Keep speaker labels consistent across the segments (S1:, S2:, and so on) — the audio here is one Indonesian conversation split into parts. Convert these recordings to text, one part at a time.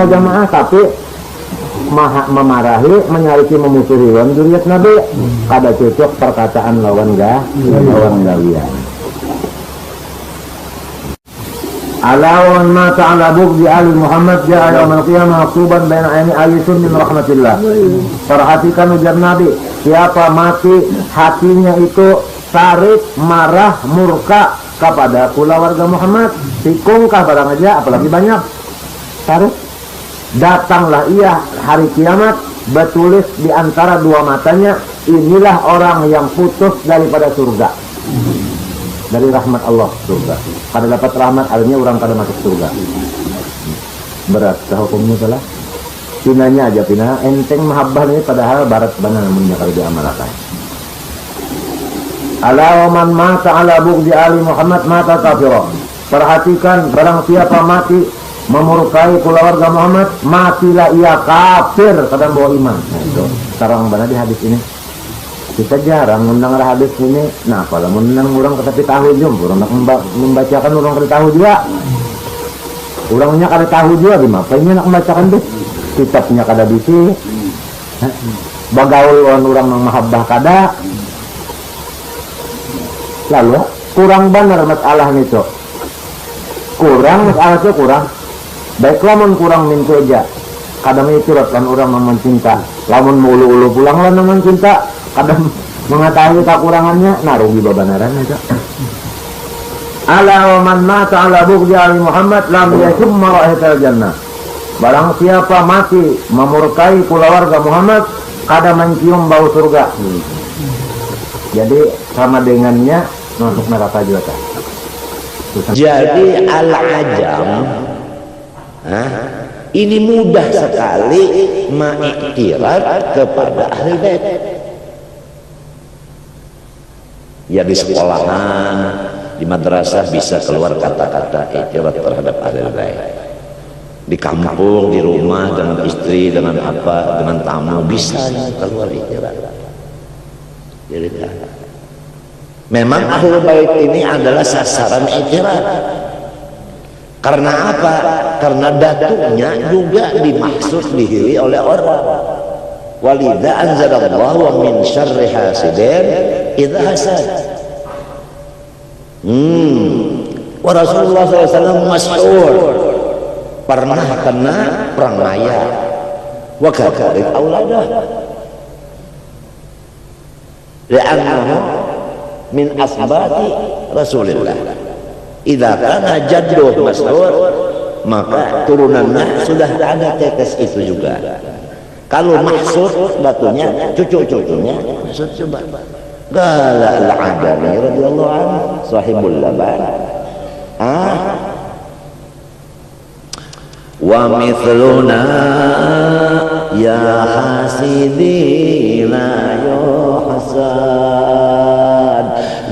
S1: jamaah tapi memarahi, menyariki, memusuhi lawan zuriat Nabi. Kada cocok perkataan lawan gawian. Alawan mata ala bugdi ali Muhammad ja'a yaumil qiyamah maktuban baina aini alisun min rahmatillah. Perhatikan ujar Nabi, siapa mati hatinya itu sarik, marah, murka kepada keluarga Muhammad, tikungkah barang aja, apalagi banyak sarik. Datanglah ia hari kiamat bertulis di antara dua matanya, inilah orang yang putus daripada surga, dari rahmat Allah surga. Kada dapat rahmat artinya orang kada masuk surga. Berat hukumnya salah. Pinanya aja pina enteng mahabbah ini padahal barat benar namunnya kalau diamalkan. Ala man mata ala bugdi ali Muhammad mata kafirah. Perhatikan, barang siapa mati memurkai keluarga Muhammad, matilah ia kafir, kadang bawa iman. Nah, itu sarang benar di hadis ini. Kita jarang mengundang hadis ini. Nah, kalau mengundang orang tetapi tahu juga, orang nak membacakan orang kada tahu juga. Orangnya kada tahu juga, gimana nak membacakan deh? Kitabnya kada bisi. Bagaul orang yang mahabbah kada. Lalu kurang benar masalah itu. Kurang masalah itu kurang. Baiklah mun kurang minta aja. Kadang itu kan orang yang mencinta. Lamun ulu-ulu pulang lah yang mencinta. Kadang mengetahui kekurangannya, nah rugi babanaran aja. Ala wa man mata ala bugdi ali Muhammad lam yashum marahital jannah. Barang siapa mati memurkai keluarga Muhammad, kada mencium bau surga. Jadi sama dengannya masuk neraka juga.
S2: Jadi al-ajam ini mudah sekali mengiktiraf kepada ahli bait. Ya di sekolahan, di madrasah bisa keluar kata-kata iktiraf terhadap ahli bait. Di kampung, di rumah, dengan istri, dengan apa, dengan tamu bisa keluar iktiraf. Jadi memang ahli bait ini adalah sasaran iktiraf. Karena apa? Karena datuknya juga dimaksud dihiri oleh orang. Walidha anzalallahu wa min syarri hasidin idza hasad. Wa Rasulullah SAW masyhur pernah kena perang maya. Wa kadzalik auladah. Li'annahu min asbati Rasulillah. Idza kana jadduh masyhur, maka turunannya sudah ada tetes itu juga. Kalau maksud batunya cucu-cucunya maksud coba. Qala al-Adami radhiyallahu anhu sahibul laban. Wa mithluna ya hasidi la yuhsad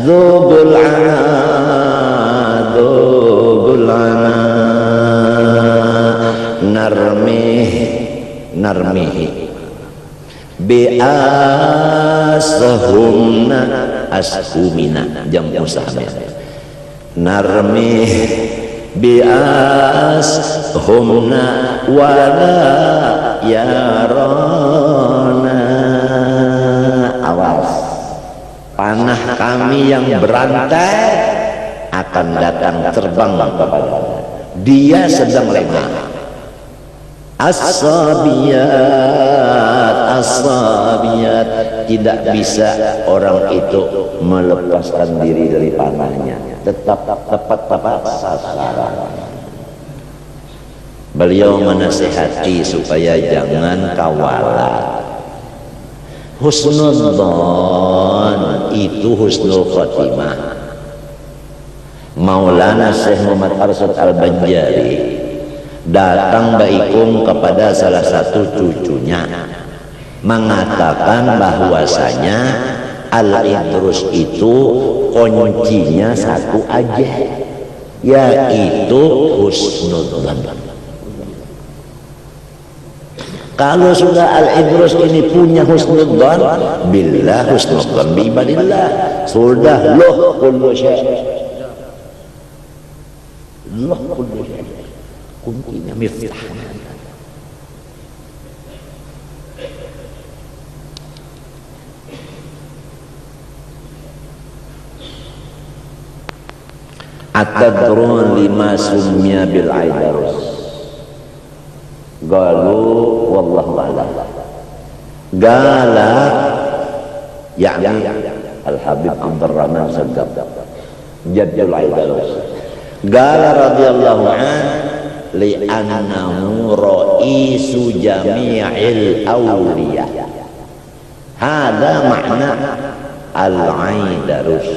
S2: dzul narmihi bi'asahumna ashumina jamu sahmin narmih bi'ashumna wala yarana. Awas, panah kami yang berantai akan datang terbang kepadanya. Dia sedang lengah. As-sabiyat tidak bisa orang itu melepaskan diri dari panahnya, tetap tepat sasaran. Beliau menasihati supaya jangan kawalan. Husnudzon itu husnul khotimah. Maulana Syekh Muhammad Arsyad Al-Banjari datang baikum kepada salah satu cucunya mengatakan bahwasanya al-idrus itu kuncinya satu aja, yaitu husnudzon. Kalau sudah al-idrus ini punya husnudzon billah, husnudzon bi ibadillah, sudah loh kullu syai'. Allah kullu syai'. Kuncinya miftah. atadrun lima sumya bil aidarus? Qalu wallahu a'lam. Gala yakni Al-Habib Abdurrahman Sagab Jaddul Aidarus. Gala radhiyallahu an li'annahu ra'isu jami'il awliya. Hada makna al-aidarus.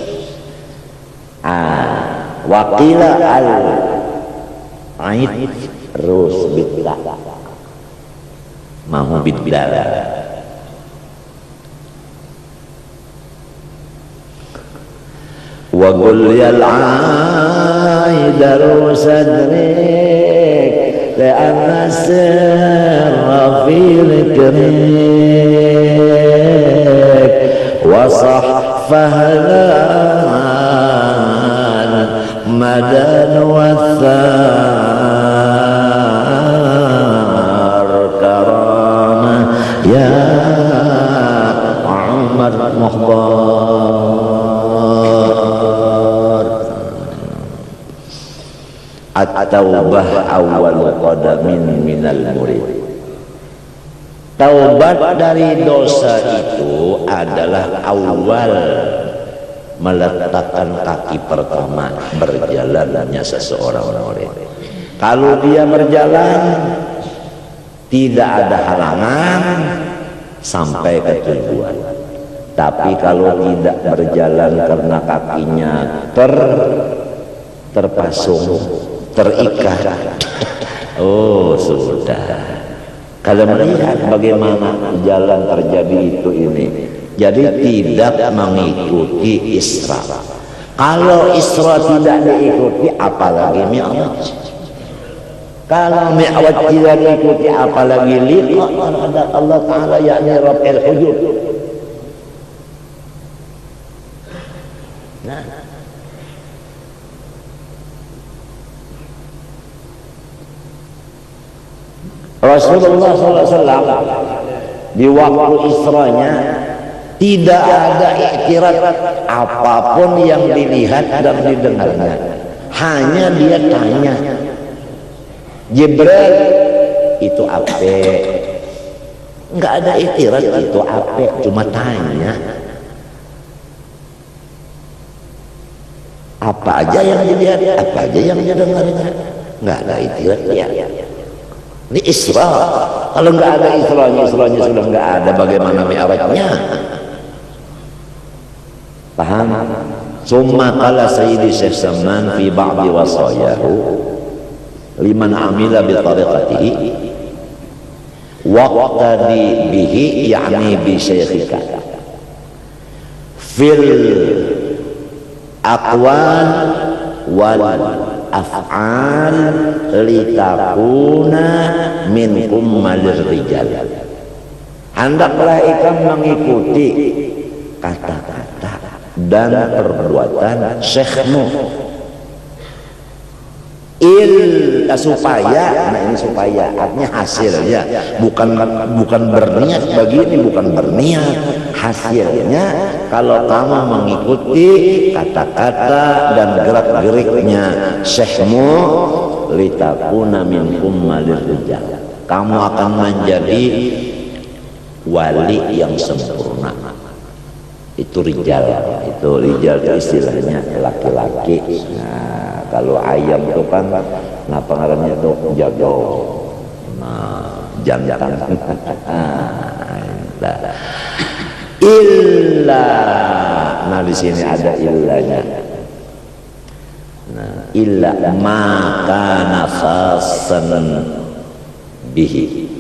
S2: Waqila al-aidrus bidda. Mahu bidda. Wa qul ya al-aidarus adrik li'anna sirra fi dhikrik wa sah fahlan madan wa thar karamah ya Umar Mukhtar. At-taubah awal qadamin minal murid. Taubat dari dosa itu adalah awal meletakkan kaki pertama berjalannya seseorang murid. Kalau dia berjalan tidak ada halangan sampai ke tujuan. Tapi kalau tidak berjalan karena kakinya terpasung, terikat, oh sudah. Kalau melihat bagaimana jalan terjadi itu ini, jadi tidak mengikuti Isra. Kalau Isra tidak diikuti, apalagi Mi'raj. Kalau Mi'raj tidak diikuti, apalagi liqa terhadap Allah Ta'ala, yakni Rabbul Hujub. Nah, Rasulullah SAW di waktu Isra'nya tidak ada iktirat apapun yang dilihat dan didengarnya. Hanya dia tanya, Jibril itu apa? Enggak ada iktirat itu apa, cuma tanya. Apa aja yang dilihat, apa aja yang didengarnya, enggak ada iktirat ya. Ini Isra. Kalau nggak ada Isra'nya sudah nggak ada, bagaimana Mi'rajnya? Paham? Summa qala Sayyidi Syekh Saman fi ba'di wasayahu liman amila bi tariqatihi waqtadi bihi, yakni bi syekhika fil aqwal wal af'al litakuna minkum malir rijal. Hendaklah ikam mengikuti kata-kata dan perbuatan syekhmu supaya, nah ini supaya artinya hasilnya bukan berniat begini, bukan berniat, hasilnya kalau kamu mengikuti kata-kata dan gerak-geriknya syekhmu litakuna minkum malir rijal, kamu akan menjadi wali yang sempurna. Itu rijal, itu istilahnya laki-laki. Nah, kalau ayam itu kan pengarannya itu jago, nah jantan. Illa, nah di sini ada illanya. Nah, illa maka nafasan bihi.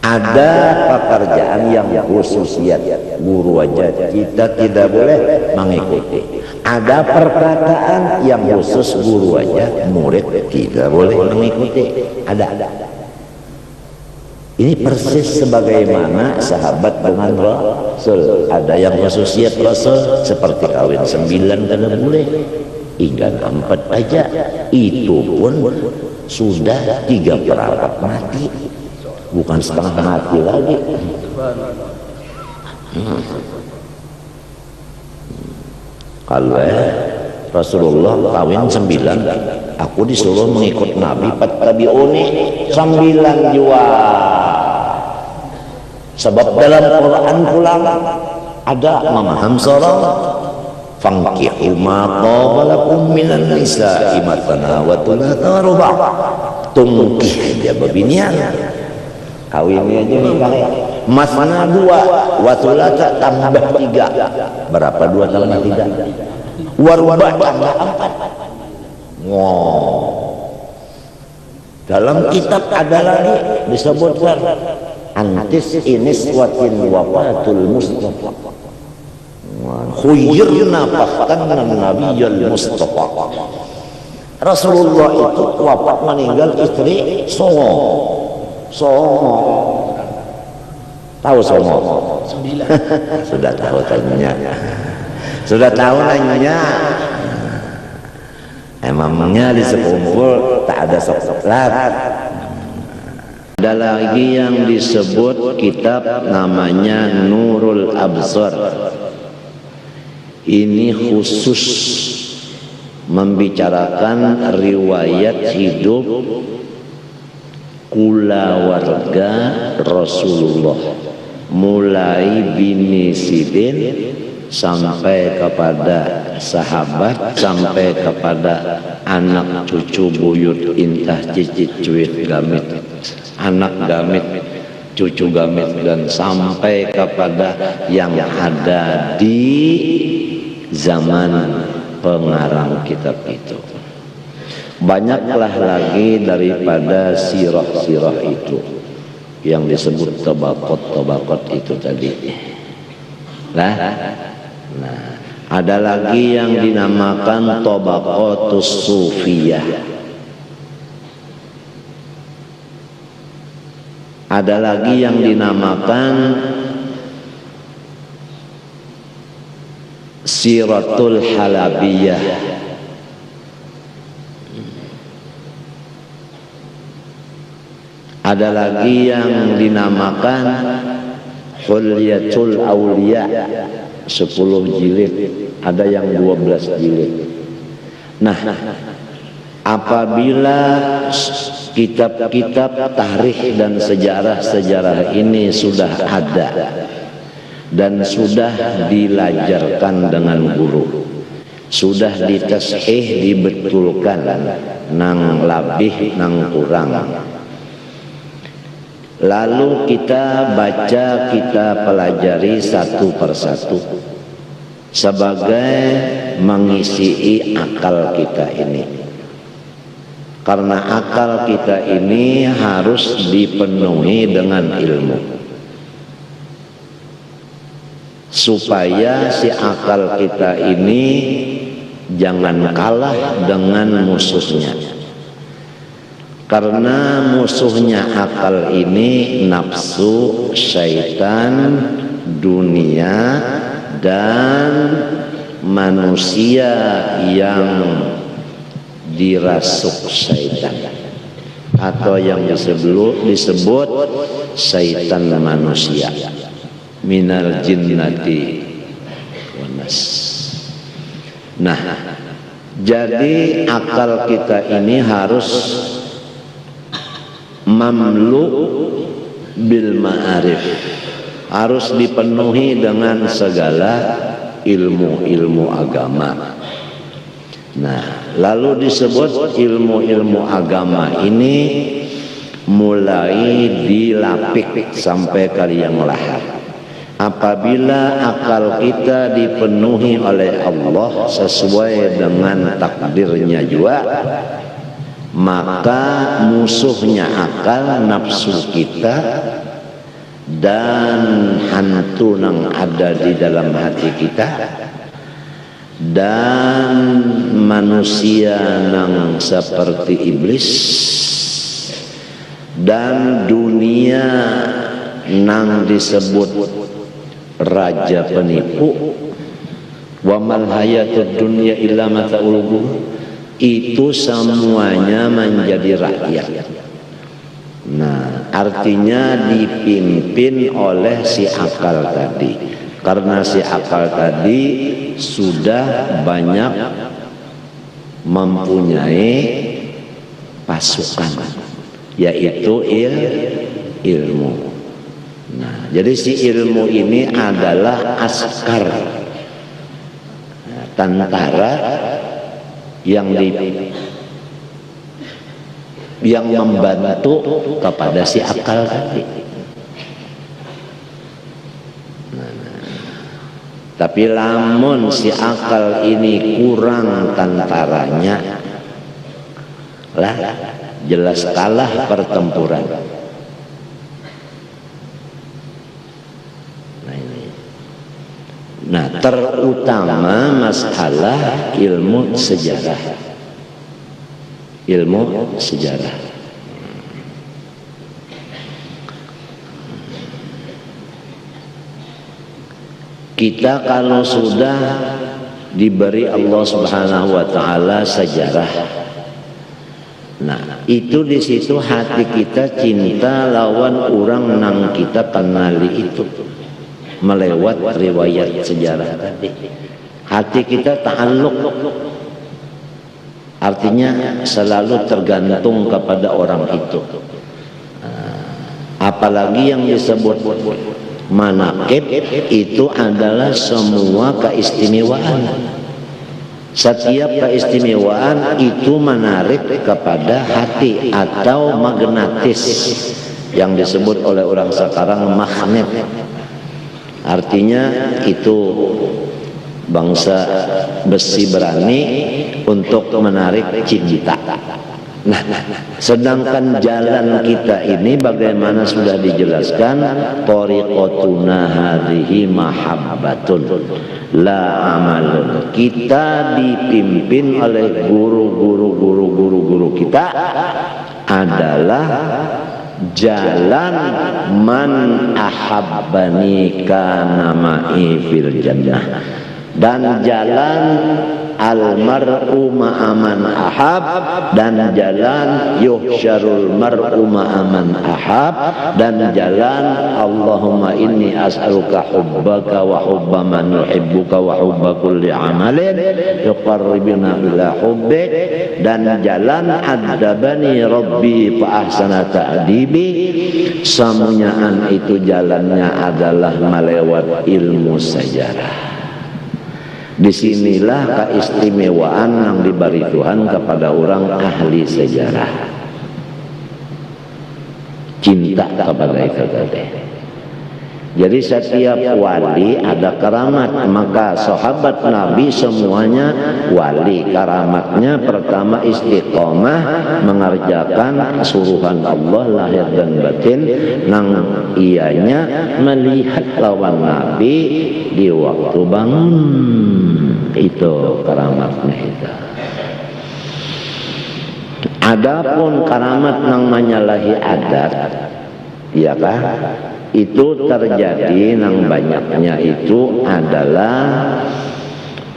S2: Ada pekerjaan yang khususiat guru aja kita tidak boleh mengikuti. Ada perkataan yang khusus guru aja murid tidak boleh mengikuti. Ada. Ini persis sebagaimana sahabat dengan Rasul. Ada yang khususiat Rasul seperti kawin 9 tidak boleh, hingga 4 aja. Itu pun sudah 3/4 mati, bukan setengah mati lagi. Kalau Rasulullah kawin 9, aku disuruh mengikut Nabi fattabi'uni 9 jua. Sebab dalam Quran pula ada memaham seorang fankihu ma qabalakum minan nisa'i matna wa thulatha wa ruba'. Tungkih dia bebinian, kawinnya aja nikah ya. Masna 2 wa thulatha tambah 3. Berapa 2 tambah 3? Waruba tambah 4. Wow. Dalam kitab ada lagi disebutkan antis inis watin wafatul Mustafa. Khuyyirna fahtanna nabiyyal Mustafa. Rasulullah itu wafat meninggal istri Songo. Tahu Songo? 9. Sudah tahu tanya. Sudah tahu nanya. Emangnya di sekumpul tak ada sok-soklat. Ada lagi yang disebut kitab namanya Nurul Absar. Ini khusus membicarakan riwayat hidup kulawarga Rasulullah, mulai bini Sidin sampai kepada sahabat, sampai kepada anak cucu buyut intah cicit cuit gamit, anak gamit, cucu gamit, dan sampai kepada yang ada di zaman pengarang kitab itu. Banyaklah lagi daripada sirah-sirah itu yang disebut tabaqat itu tadi. Nah, ada lagi yang dinamakan tabaqatus sufiyah. Ada lagi yang dinamakan Siratul Halabiyah. Ada lagi yang dinamakan Hulyatul Auliya, 10 jilid, ada yang 12 jilid. Nah, apabila kitab-kitab tarikh dan sejarah-sejarah ini sudah ada dan sudah dilajarkan dengan guru, sudah ditashih, dibetulkan nang labih nang kurang, lalu kita baca, kita pelajari satu persatu sebagai mengisi akal kita ini. Karena akal kita ini harus dipenuhi dengan ilmu, supaya si akal kita ini jangan kalah dengan musuhnya. Karena musuhnya akal ini nafsu, syaitan, dunia, dan manusia yang dirasuk syaitan, atau yang disebut syaitan manusia, minal jinnati wanas. Nah, jadi akal kita ini harus mamlu bil ma'arif, harus dipenuhi dengan segala ilmu-ilmu agama. Nah, lalu disebut ilmu-ilmu agama ini mulai dilapik sampai ke liang lahat. Apabila akal kita dipenuhi oleh Allah sesuai dengan takdirnya juga, maka musuhnya akal, nafsu kita dan hantu yang ada di dalam hati kita, dan manusia yang seperti iblis, dan dunia yang disebut raja penipu, wa mal hayatud dunya illa mata'ul ghurur, itu semuanya menjadi rakyat. Nah, artinya dipimpin oleh si akal tadi. Karena si akal tadi sudah banyak mempunyai pasukan, yaitu ilmu. Nah, jadi si ilmu ini adalah askar, tentara yang membantu kepada si akal tadi. Tapi lamun si akal ini kurang tentaranya, lah jelas kalah pertempuran. Nah, terutama masalah ilmu sejarah. Ilmu sejarah. Kita kalau sudah diberi Allah Subhanahu wa taala sejarah, nah itu di situ hati kita cinta lawan orang nang kita kenali itu melewat riwayat sejarah tadi. Hati kita ta'alluq, artinya selalu tergantung kepada orang itu. Apalagi yang disebut manaqib itu adalah semua keistimewaan. Setiap keistimewaan itu menarik kepada hati atau magnetis, yang disebut oleh orang sekarang magnet. Artinya itu bangsa besi berani untuk menarik cinta. Nah, sedangkan jalan kita ini bagaimana sudah dijelaskan, tariqatuna hadhihi mahabbatun la amalun. Kita dipimpin oleh guru kita adalah jalan man ahabbani kana ma'i fil jannah, dan jalan al-mar'u ma'aman ahab, dan jalan yuhsyarul mar'u ma'aman ahab, dan jalan Allahumma inni as'aluka hubbaka wa hubba man yuhibbuka wa hubba kulli amalin yuqarribuna ila hubbik, dan jalan adabani rabbi fa ahsana ta'dibi. Semuanya itu jalannya adalah melewat ilmu sejarah. Disinilah keistimewaan yang diberi Tuhan kepada orang ahli sejarah, cinta kepada itu tadi. Jadi setiap wali ada keramat, maka sahabat Nabi semuanya wali. Keramatnya pertama istiqomah mengerjakan suruhan Allah lahir dan batin, nang ianya melihat lawan Nabi di waktu bangun. Itu keramatnya itu. Adapun keramat nang menyalahi adat, ya kan? Itu terjadi nang banyaknya itu adalah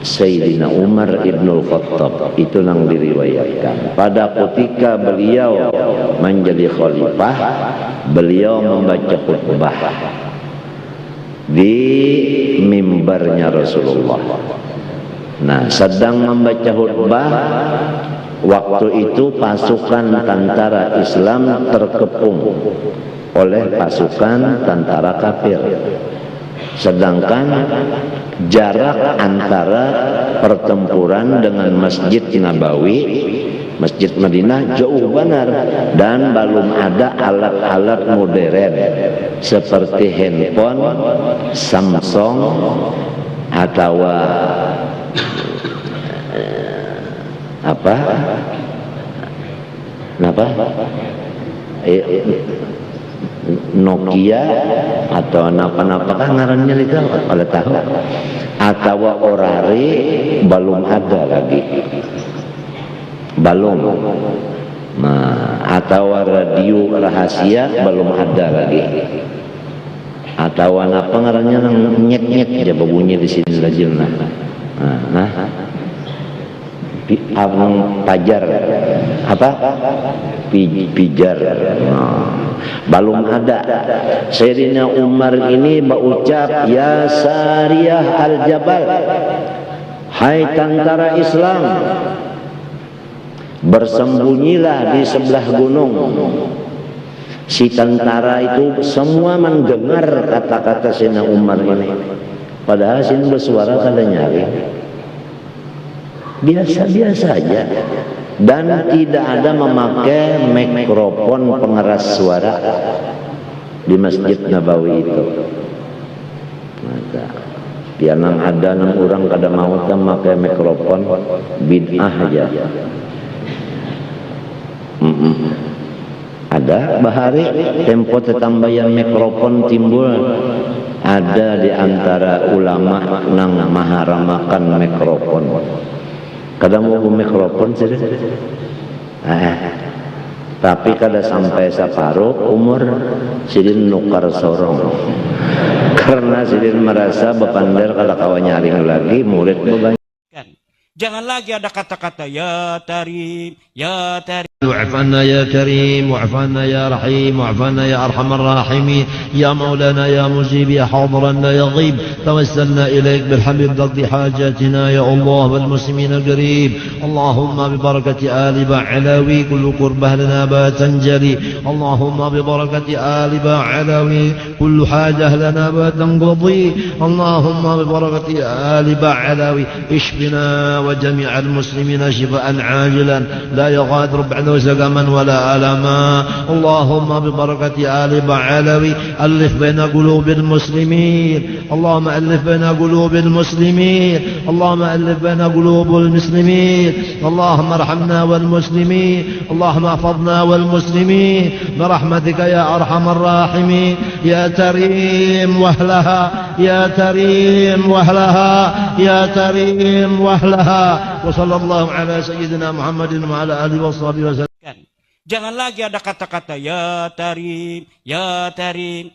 S2: Sayyidina Umar Ibnul Khattab. Itu nang diriwayatkan pada ketika beliau menjadi khalifah, beliau membaca khutbah di mimbarnya Rasulullah. Nah, sedang membaca khutbah, waktu itu pasukan tentara Islam terkepung oleh pasukan tentara kafir. Sedangkan jarak antara pertempuran dengan Masjid Nabawi, Masjid Madinah jauh benar, dan belum ada alat-alat modern seperti handphone, Samsung atau Nokia atau apa-apa kan ngarannya itu oleh tahu, atau orari belum ada lagi, belum. Nah, atau radio rahasia belum ada lagi, atau apa ngarannya nyet-nyet aja berbunyi di sini aja. Nah, pajar apa? Pijar. Belum ada. Sayyidina Umar ini berucap, ya Sariyah al-Jabal, hai tentara Islam, bersembunyilah di sebelah gunung. Si tentara itu semua mendengar kata-kata Sayyidina Umar ini, padahal sini bersuara kada nyari, biasa-biasa aja, dan tidak ada memakai mikrofon pengeras suara di Masjid Nabawi itu. Maka biar nang ada nang orang kada mau memakai mikrofon, bid'ah aja. Ada bahari tempo tetambayan mikrofon timbul, ada di antara ulama nang maharamakan mikrofon. Kadang mau mikrofon sih, tapi kada sampai separuh umur sidin nukar sorong, karena sidin merasa bepander kalau kawan nyaring lagi murid bebanyak.
S3: Jangan lagi ada kata-kata ya tarim, ya tarim.
S4: واعف عنا يا كريم، واعف عنا يا رحيم، واعف عنا يا أرحم الراحمين، يا مولانا يا مجيب يا حاضرا لا يغيب، توسلنا إليك بالحبيب تقضي حاجاتنا يا الله والمسلمين القريب. اللهم ببركة آل بعلاوي كل قربة لنا بات تنجلي، اللهم ببركة آل بعلاوي كل حاجة لنا بات تنقضي، اللهم ببركة آل بعلاوي اشفنا وجميع المسلمين شفاء عاجلا لا يغادر بعد سقما ولا ألما. اللهم ببركة آل بعلاوي ألف بين قلوب المسلمين، اللهم ألف بين قلوب المسلمين، اللهم ألف بين قلوب المسلمين، اللهم ارحمنا والمسلمين، اللهم احفظنا والمسلمين برحمتك يا أرحم الراحمين. يا كريم وأهلها، يا كريم وأهلها، يا كريم وأهلها. وصلى الله على سيدنا محمد وعلى آله وصحبه وسلم.
S3: Jangan lagi ada kata-kata ya tarim, ya tarim.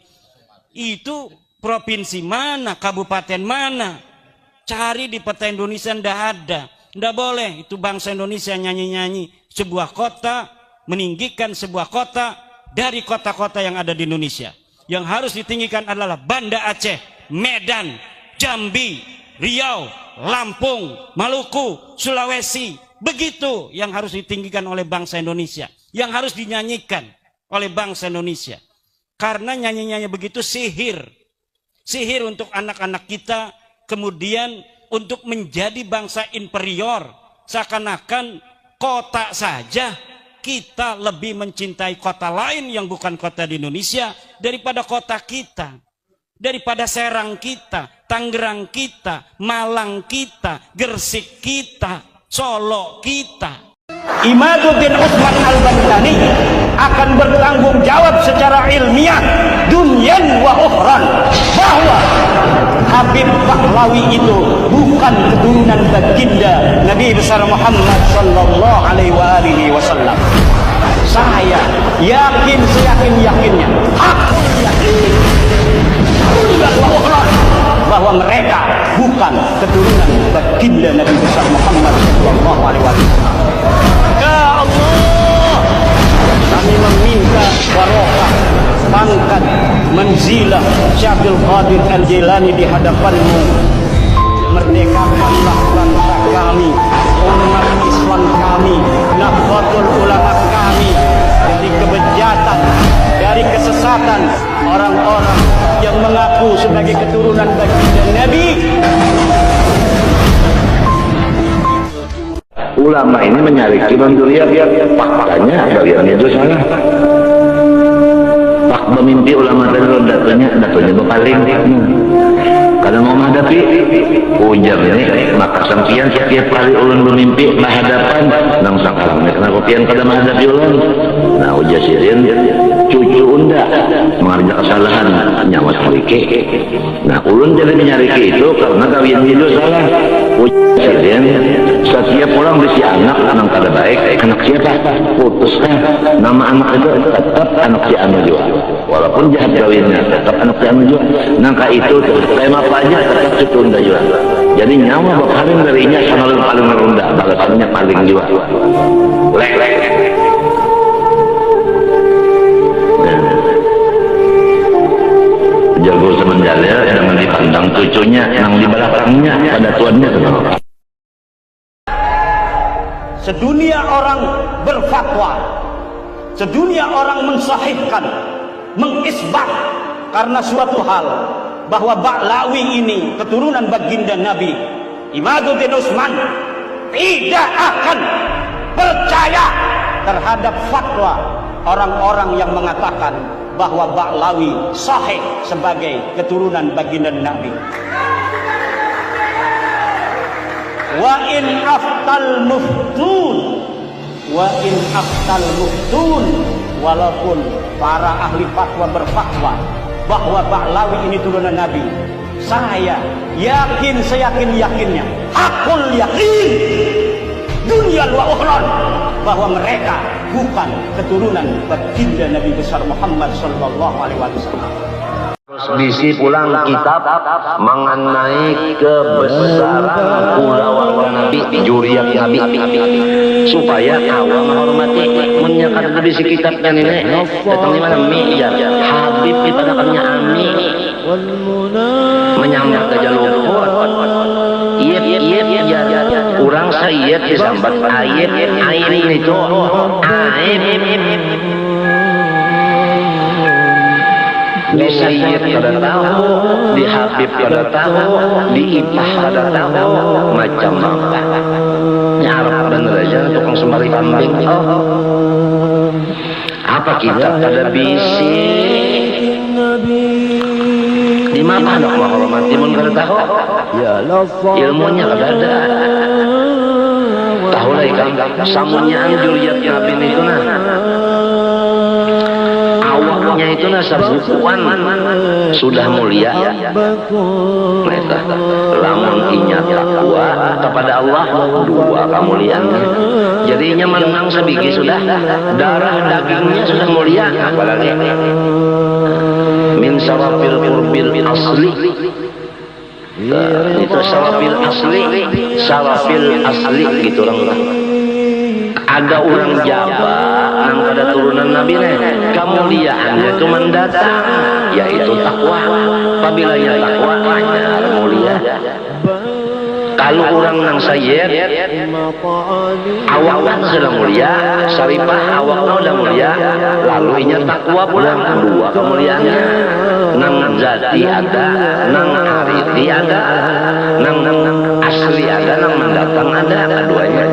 S3: Itu provinsi mana, kabupaten mana? Cari di peta Indonesia ndak ada. Ndak boleh itu bangsa Indonesia nyanyi-nyanyi sebuah kota, meninggikan sebuah kota dari kota-kota yang ada di Indonesia. Yang harus ditinggikan adalah Banda Aceh, Medan, Jambi, Riau, Lampung, Maluku, Sulawesi. Begitu yang harus ditinggikan oleh bangsa Indonesia, yang harus dinyanyikan oleh bangsa Indonesia. Karena nyanyi-nyanyi begitu sihir. Sihir untuk anak-anak kita, kemudian untuk menjadi bangsa inferior. Seakan-akan kota saja kita lebih mencintai kota lain yang bukan kota di Indonesia daripada kota kita. Daripada Serang kita, Tangerang kita, Malang kita, Gresik kita, Solo kita.
S5: Imaduddin Utsman Al-Bantani akan bertanggung jawab secara ilmiah dunyan wa ukhran bahwa Habib Pahlawi itu bukan keturunan baginda Nabi besar Muhammad sallallahu alaihi wasallam. Saya yakin seyakin-yakinnya, aku yakin dunyan wa ukhran bahwa mereka bukan keturunan baginda Nabi besar Muhammad sallallahu alaihi wasallam. Ya Allah, kami meminta barokah, pangkat, manzilah Syekh Qadir Al-Jilani di hadapanmu. Merdekakanlah bangsa kami, umat Islam kami, Nahdlatul Ulama kami dari kebejatan, dari kesesatan orang-orang yang mengaku sebagai keturunan baginda Nabi.
S2: Ulama ini menyariki Banduriya, faktanya kalian itu salah. Pak memimpi ulama tadi datunya berpaling. Kalau mau menghadapi ujar ini, maka sampian setiap kali ulun bermimpi menghadapan nang sakalang karena kopian kada menghadapi ulun. Nah ujar sirin cucu unda mengerja kesalahan nyawa salike. Nah ulun jadi menyariki itu karena kalian itu salah. Ujar sirin setiap orang bisi anak kada baik, anak siapa? Putuskan nama anak itu tetap anak si anu juga. Walaupun jahat kawinnya tetap anak si anu juga. Nangka itu tema aja tetap setunda juga. Jadi nyawa paling darinya sangat paling rendah, balasannya paling juga. Lek. Jago semenjala jangan dipandang cucunya yang di belakangnya pada tuannya.
S5: sedunia orang berfatwa, sedunia orang mensahihkan, mengisbat karena suatu hal bahwa Ba'lawi ini keturunan baginda Nabi Imaduddin Utsman tidak akan percaya terhadap fatwa orang-orang yang mengatakan bahwa Ba'lawi sahih sebagai keturunan baginda Nabi. Wa in aftal muftun, wa in aftal muftun, walaupun para ahli fatwa berfatwa bahwa Ba'lawi ini turunan Nabi, saya yakin seyakin-yakinnya, hakul yakin dunia wa ukhran, bahwa mereka bukan keturunan baginda Nabi besar Muhammad sallallahu alaihi wasallam.
S2: Bisi pulang kitab mengenai kebesaran ulama Nabi, juriat Nabi, supaya awam menghormati menyakat bisi kitabnya ini datang mana mi ya Habib dipadakannya Ami menyambat aja luput iya kurang sayet disambat ayat itu di Sayyid pada tahu, di Habib pada tahu, di Ipah pada tahu, macam apa nyarap dan raja tukang semari kambing. Apa kita pada bisi di mana nak menghormati mun kada tahu ilmunya kada ada tahu lah ikan samunya anjuriat Nabi itu nah awaknya itu nasabukuan sudah mulia mereka lamun inya takwa kepada Allah dua kemuliaannya jadinya menang sebiji sudah darah dagingnya sudah mulia apalagi min sarafil qurbil asli itu sarafil asli gitu orang ada orang Jawa yang pada turunan Nabi kemuliaannya itu mendatang yaitu takwa apabila ya takwa hanya mulia kalau orang nang sayyid awaknya sudah mulia syarifah awaknya sudah mulia lalu inya takwa pulang dua kemuliaannya nang zati ada nang ariti ada nang asli ada nang mendatang ada keduanya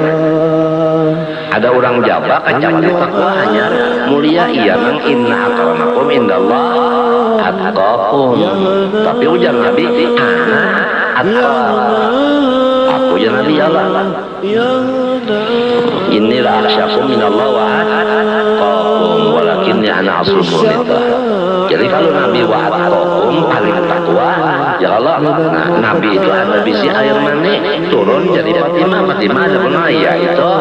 S2: ada orang Jawa kacau di takwa hanya mulia iya nang inna akramakum indallah atqakum tapi ujar Nabi ana aku ya Nabi Allah inilah aksyakum minallah wa atqakum walakinni ana asulmunita jadi kalau Nabi wa atqakum paling takwa ya Allah Nabi itu ada bisi air mani turun jadi Fatimah ada penaya itu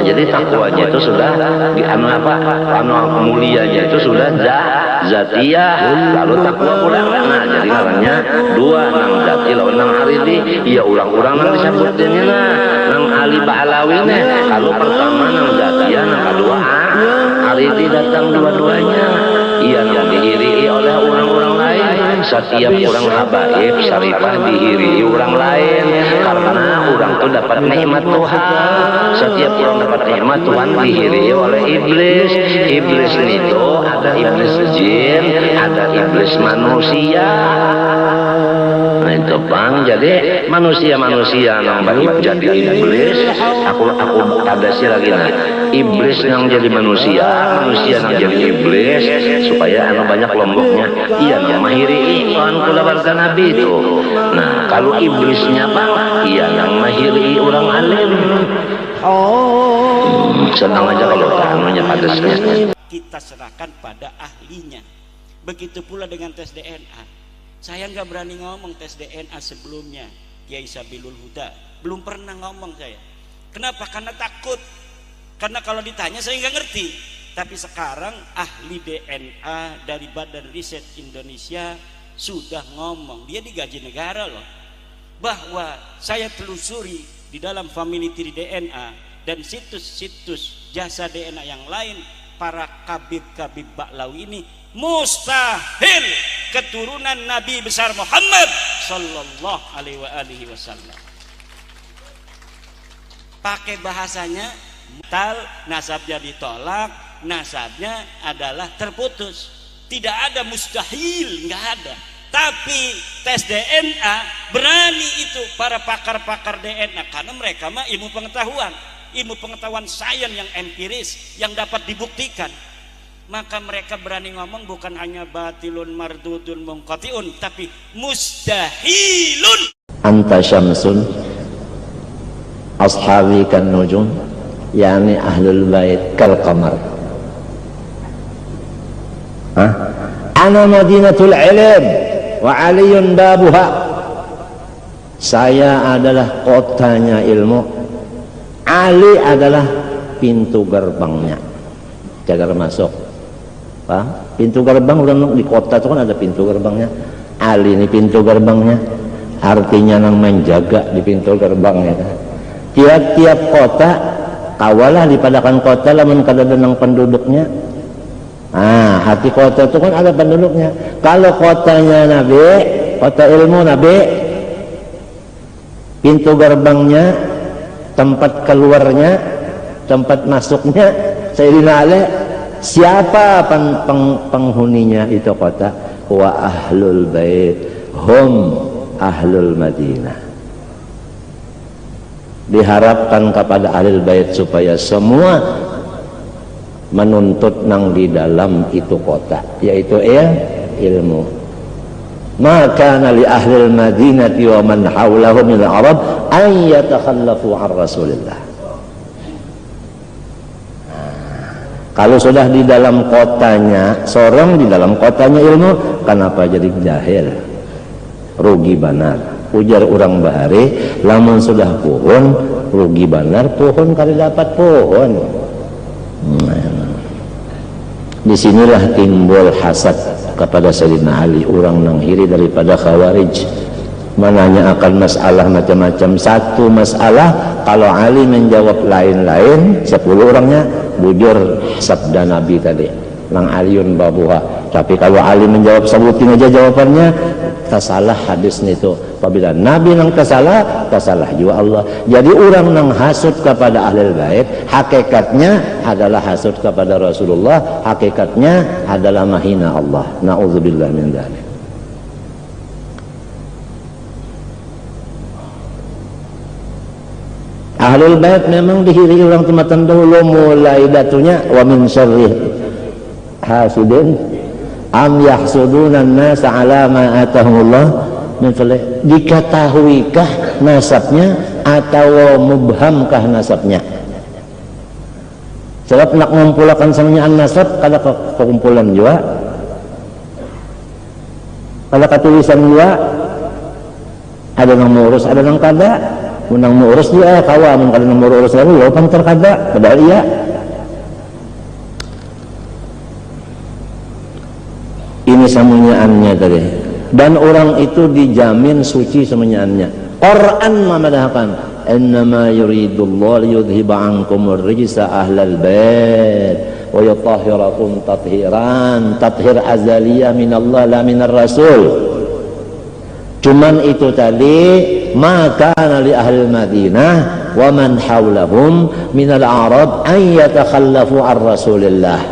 S2: jadi takwanya itu sudah di anu apa anu mulianya itu sudah zatiyah lalu takwa pulang nah jadi namanya dua nang zati lawan nang aridi ya ulang-ulang nang disebutnya nang Ali Ba'lawi kalau pertama nang zatiyah nang kedua aridi datang dua-duanya iya yang diiringi oleh orang-orang lain setiap orang habaib syarifah diiringi orang lain karena orang itu dapat nikmat Tuhan setiap orang dapat nikmat Tuhan diiringi oleh iblis itu ada iblis jin ada iblis manusia nah itu bang jadi manusia yang jadi iblis aku ada sih lagi nah iblis yang jadi manusia yang jadi iblis supaya anu banyak kelompoknya iya yang mahiri iman kula warga Nabi itu nah kalau iblisnya bang iya yang mahiri orang alim senang aja kalau anunya padasnya
S3: kita serahkan pada ahlinya. Begitu pula dengan tes DNA. Saya nggak berani ngomong tes DNA sebelumnya Kiai Sabilul Huda belum pernah ngomong saya. Kenapa? Karena takut. Karena kalau ditanya saya nggak ngerti. Tapi sekarang ahli DNA dari Badan Riset Indonesia sudah ngomong, dia digaji negara loh, bahwa saya telusuri di dalam family tree DNA dan situs-situs jasa DNA yang lain, para kabib-kabib Ba'lawi ini mustahil keturunan Nabi besar Muhammad sallallahu alaihi wasallam. Pakai bahasanya Tal, nasabnya ditolak, nasabnya adalah terputus. Tidak ada mustahil, nggak ada. Tapi tes DNA berani itu para pakar-pakar DNA, karena mereka mah ilmu pengetahuan sains yang empiris yang dapat dibuktikan. Maka mereka berani ngomong bukan hanya batilun mardudun munqatiun, tapi mustahilun.
S2: Anta syamsun ashabi kan nujum, yani ahlul bait kal qamar. Ana madinatul ilm wa aliyun babuha. Saya adalah kotanya ilmu, Ali adalah pintu gerbangnya. Jaga masuk. Pintu gerbang udah di kota itu kan ada pintu gerbangnya. Ali ini pintu gerbangnya, artinya nang menjaga di pintu gerbangnya. Tiap-tiap kota kawalah dipadakan kota lamun kada nang penduduknya. Hati kota itu kan ada penduduknya. Kalau kotanya Nabi, kota ilmu Nabi, pintu gerbangnya, tempat keluarnya, tempat masuknya Sayyidina Ali. Siapa penghuninya itu kota? Wa ahlul bait hum ahlul Madinah. Diharapkan kepada ahlul bait supaya semua menuntut nang di dalam itu kota, yaitu ilmu. Maka li ahlil Madinati wa man hawlahu min al-arab an yatakhallafu an Rasulillah. Kalau sudah di dalam kotanya, sorong di dalam kotanya ilmu, kenapa jadi jahil? Rugi banar. Ujar orang bahari, lamun sudah pohon, rugi banar, pohon kali dapat pohon. Disinilah timbul hasad kepada Sayyidina Ali, orang nang hiri daripada Khawarij. Menanya akan masalah macam-macam. Satu masalah, kalau Ali menjawab lain-lain, 10 orangnya bujur sabda Nabi tadi, lang aliyun babuha. Tapi kalau Ali menjawab sebutin aja jawabannya, tersalah hadisnya itu. Apabila Nabi nang tersalah, tersalah juga Allah. Jadi orang nang hasud kepada ahlul bait, hakikatnya adalah hasud kepada Rasulullah, hakikatnya adalah mahina Allah. Na'udzubillah min dzalik. Ahlul bait memang dihiri orang tematan dahulu, mulai datunya wa min syarri hasidin am yahsuduna an-nas ala ma atahumullah min fadli. Diketahuikah nasabnya atau mubhamkah nasabnya? Sebab nak mengumpulkan semuanya nasab kada kekumpulan juga, kada ketulisan juga, ada yang mengurus, ada yang kada. Menang mengurus dia kawan, kalau nang mengurus lagi walaupun terkada padahal iya. Ini semunyaannya tadi, dan orang itu dijamin suci semunyaannya. Quran memadahkan, innama yuridullahu liyudhiba ankum ar-rijsa ahlal bait wa yutahhirakum tathiran. Tathir azaliyah minallah la minar rasul. Cuman itu tadi, maka li ahli Madinah wa man hawlahum minal Arab an yatakhallafu ar Rasulillah.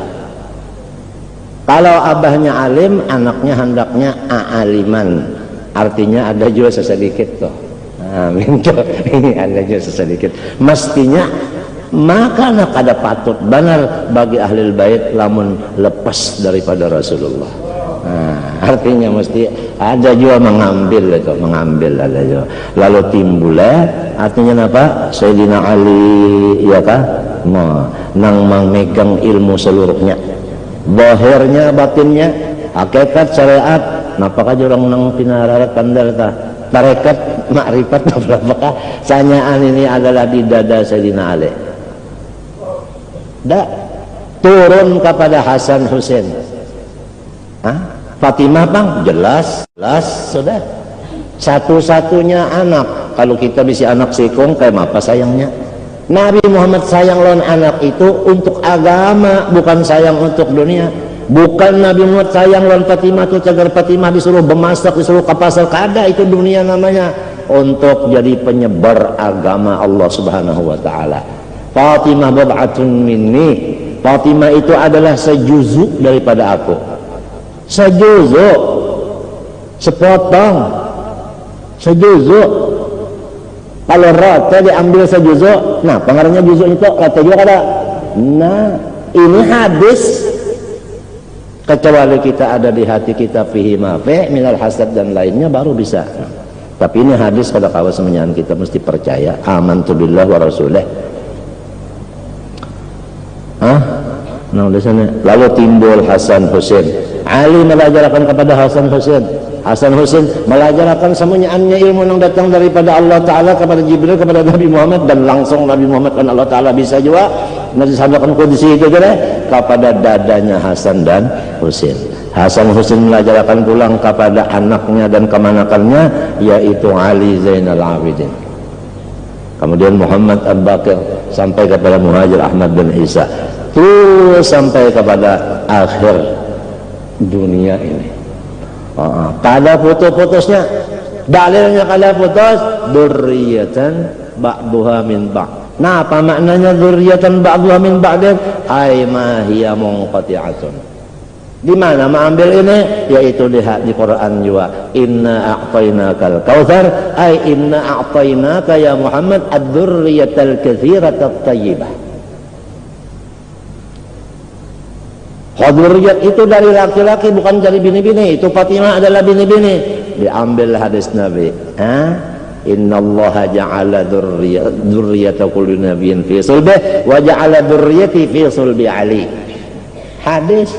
S2: Kalau abahnya alim, anaknya hendaknya a'aliman. Artinya ada juga sesedikit tuh. Amin. Ini ada juga sesedikit. Mestinya maka nak ada patut benar bagi ahli bait lamun lepas daripada Rasulullah. Artinya mesti ada juga mengambil itu, mengambil ada juga. Lalu timbullah artinya apa? Sayyidina Ali, ya kah? Nang memegang ilmu seluruhnya, zahirnya, batinnya, hakikat syariat. Napakah orang nang pinararat pandal ta? Tarekat makrifat berapakah? Sanyaan ini adalah di dada Sayyidina Ali. Dak turun kepada Hasan Husain. Fatimah bang, jelas sudah. Satu-satunya anak. Kalau kita bisa anak sikung, kayak apa sayangnya? Nabi Muhammad sayang lawan anak itu untuk agama, bukan sayang untuk dunia. Bukan Nabi Muhammad sayang lawan Fatimah itu cagar Fatimah disuruh bemasak, disuruh ke pasar, kada itu dunia namanya. Untuk jadi penyebar agama Allah Subhanahu wa taala. Fatimah bad'atun minni. Fatimah itu adalah sejuzuk daripada aku. Sejuzuk, sepotong, sejuzuk. Kalau rata diambil sejuzuk, nah pengaruhnya juzuk itu rata juga ada. Nah, ini hadis. Kecuali kita ada di hati kita fihi mafi minal hasad dan lainnya baru bisa. Tapi ini hadis pada kawan semuanya kita mesti percaya. Amantu billah wa rasulih. Nah, di sana. Lalu timbul Hasan Husain. Ali melajarkan kepada Hasan Husain. Hasan Husain melajarkan semuanya ilmu yang datang daripada Allah Ta'ala kepada Jibril, kepada Nabi Muhammad, dan langsung Nabi Muhammad kan Allah Ta'ala bisa juga disampaikan kondisi itu kepada dadanya Hasan dan Husain. Hasan Husain melajarkan pulang kepada anaknya dan kemanakannya, yaitu Ali Zainal Abidin. Kemudian Muhammad Abu Bakar sampai kepada Muhajir Ahmad bin Isa, terus sampai kepada akhir dunia ini. Kada putus-putusnya, dalilnya kada putus, dzurriyyatan ba'duha min ba'd. Nah, apa maknanya dzurriyyatan ba'duha min ba'd? Ai ma hiya munqati'atun. Di mana mengambil ini? Yaitu lihat di Quran juga. Inna a'tainakal kautsar, ai inna a'tainaka ya Muhammad ad-dzurriyyatal katsiratat thayyibah. Dzurriyyat itu dari laki-laki, bukan dari bini-bini. Itu Fatimah adalah bini-bini. Diambil hadis Nabi. Innallaha ja'ala dzurriyyata kulli nabiyyin fi sulbihi wa ja'ala dzurriyyati fi sulbi Ali. Hadis.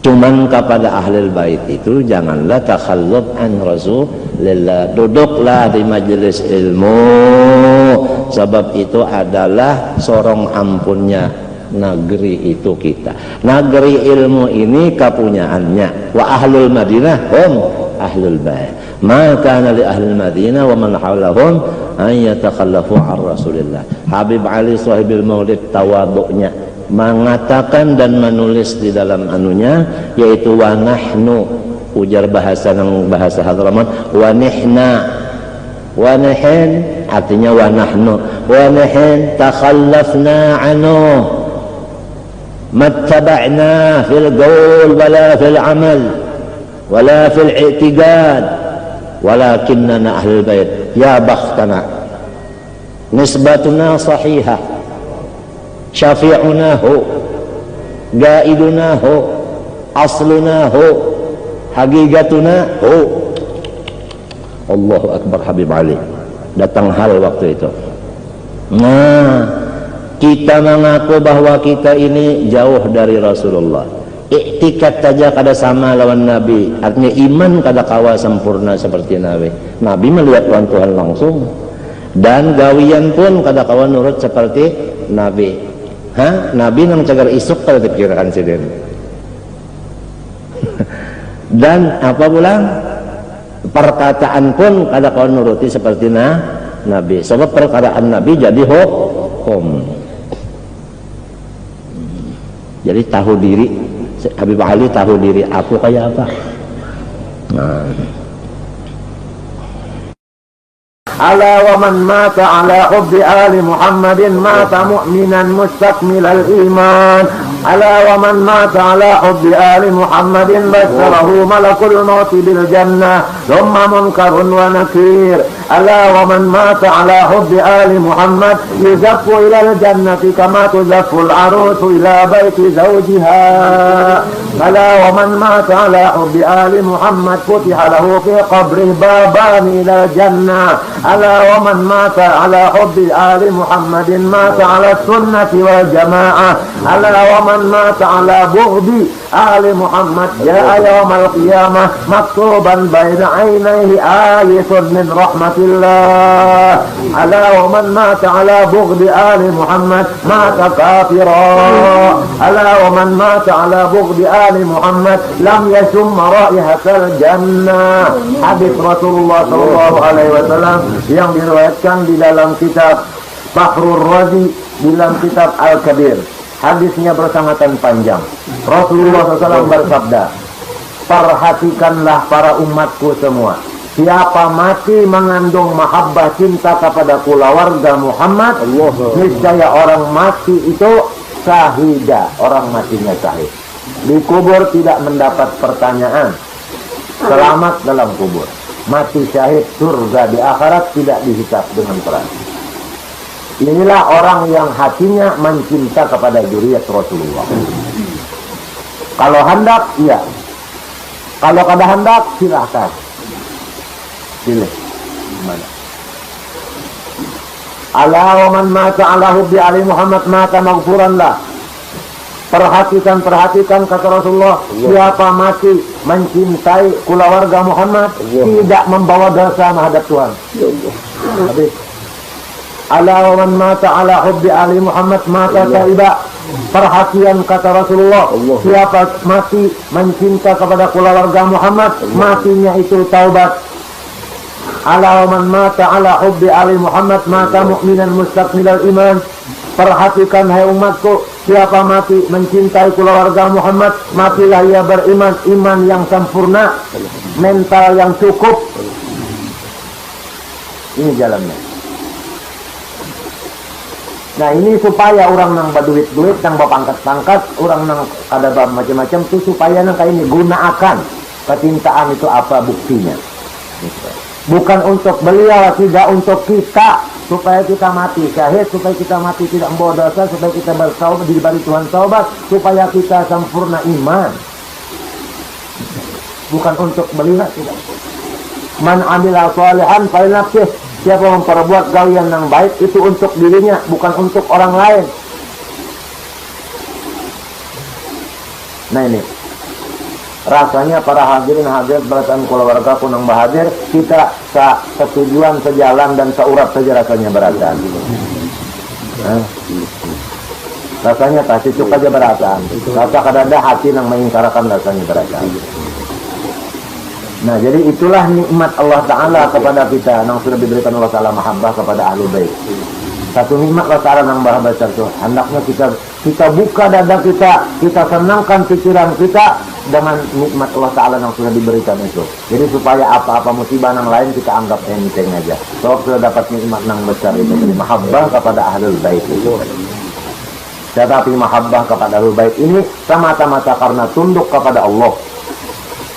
S2: Cuman kepada ahlul bait itu janganlah takhallub an Rasulillah. Duduklah di majelis ilmu, sebab itu adalah sorong ampunnya negeri itu kita. Negeri ilmu ini kepunyaannya. Wa ahlul Madinah hum ahlul bait. Maka li ahlul Madinah wa man hawlahum an yatakhallafu an Rasulillah. Habib Ali Sahibil Maulid tawaduknya mengatakan dan menulis di dalam anunya, yaitu wa nahnu, ujar bahasa Hadramaut, wa nihna, wa nihin artinya wa nahnu, wa nihin takhallafna anhu mattaba'na fil qaul wala fil amal wala fil i'tiqad walakinna ahlul bait ya bakhtana nisbatuna sahihah syafi'unahu gaidunahu aslunahu hagigatunahu. Allahu Akbar. Habib Ali datang hal waktu itu. Nah, kita mengaku bahwa kita ini jauh dari Rasulullah, iktikad saja kada sama lawan Nabi, artinya iman kada kawa sempurna seperti Nabi. Nabi melihat Tuhan langsung, dan gawian pun kada kawa nurut seperti Nabi. Nabi nang cagar isuk kalau dipikirkan sendiri. Dan apa pula perkataan pun kada kau nuruti seperti Nabi. Sebab perkataan Nabi jadi hukum. Jadi tahu diri. Habib Ali tahu diri, aku kayak apa.
S1: ألا ومن مات على حب آل محمد مات مؤمنا مستكمل الإيمان. ألا ومن مات على حب آل محمد بشره ملك الموت بالجنة ثم منكر ونكير. ألا ومن مات على حب آل محمد يزف إلى الجنة كما تزف العروس إلى بيت زوجها. ألا ومن مات على حب آل محمد فتح له في قبره بابان إلى الجنة. ألا ومن مات على حب آل محمد مات على السنة والجماعة. ألا ومن مات على بغض آل محمد جاء يوم القيامة مكتوبا بين عينيه آيس من رحمة الله. ألا ومن مات على بغض آل محمد مات كافرا. ألا ومن مات على بغض آل محمد لم يشم رائحة الجنة. Hadis Rasulullah Shallallahu Alaihi Wasallam yang diriwayatkan di dalam kitab Fakhrur Razi, di dalam kitab Al-Kabir. Hadisnya bersangatan panjang. Rasulullah SAW bersabda, perhatikanlah para umatku semua. siapa mati mengandung mahabbah cinta kepada keluarga Muhammad, niscaya orang mati itu syahida, orang matinya syahid. Di kubur tidak mendapat pertanyaan, selamat dalam kubur. Mati syahid, surga di akhirat, tidak dihisab dengan berat. Inilah orang yang hatinya mencinta kepada zuriat Rasulullah. Kalau hendak, iya. Kalau kada hendak, silahkan. Pilih. Mana? Ala wa man mata ala hubbi Ali Muhammad mata maghfuran lah. Perhatikan kata Rasulullah, siapa mati mencintai keluarga Muhammad tidak membawa dosa menghadap Tuhan. Habis. Ala wa man mata ala hubbi Ali Muhammad mata taiba. Perhatian kata Rasulullah, siapa mati mencinta kepada keluarga Muhammad, matinya itu taubat. Ala wa man mata ala hubbi Ali Muhammad mata mu'minan mustaqbilal iman. Perhatikan hai umatku, siapa mati mencintai keluarga Muhammad, matilah ia beriman, iman yang sempurna, mental yang cukup. Ini jalannya. Nah ini supaya orang nang berduit-duit, nang berpangkat-pangkat, orang nang ada macam-macam itu supaya nang kayak ini gunakan kecintaan itu apa buktinya. Bukan untuk beliau, tidak untuk kita, supaya kita mati syahid, supaya kita mati tidak membawa dosa, supaya kita bertaubat diberi Tuhan taubat, supaya kita sempurna iman. Bukan untuk beliau, tidak. Man amila shalihan falinafsih. Siapa memperbuat gawian yang baik itu untuk dirinya, bukan untuk orang lain. Nah ini rasanya para hadirin hadirat beratan keluarga kunang bahadir, kita setujuan sejalan dan seurat saja rasanya beratan. Rasanya tak cukup aja beratan. Rasa kadang-kadang hati yang mengingkarakan rasanya beratan. Nah jadi itulah nikmat Allah Ta'ala kepada kita yang sudah diberikan Allah Ta'ala mahabbah kepada ahli bait. Satu nikmat Allah Ta'ala yang maha besar itu. Hendaknya kita buka dada kita senangkan pikiran kita dengan nikmat Allah Ta'ala yang sudah diberikan itu. Jadi supaya apa-apa musibah yang lain kita anggap enteng aja. Sebab sudah dapat nikmat yang besar itu. Jadi mahabbah kepada ahli bait itu. Tetapi mahabbah kepada ahli bait ini semata-mata karena tunduk kepada Allah.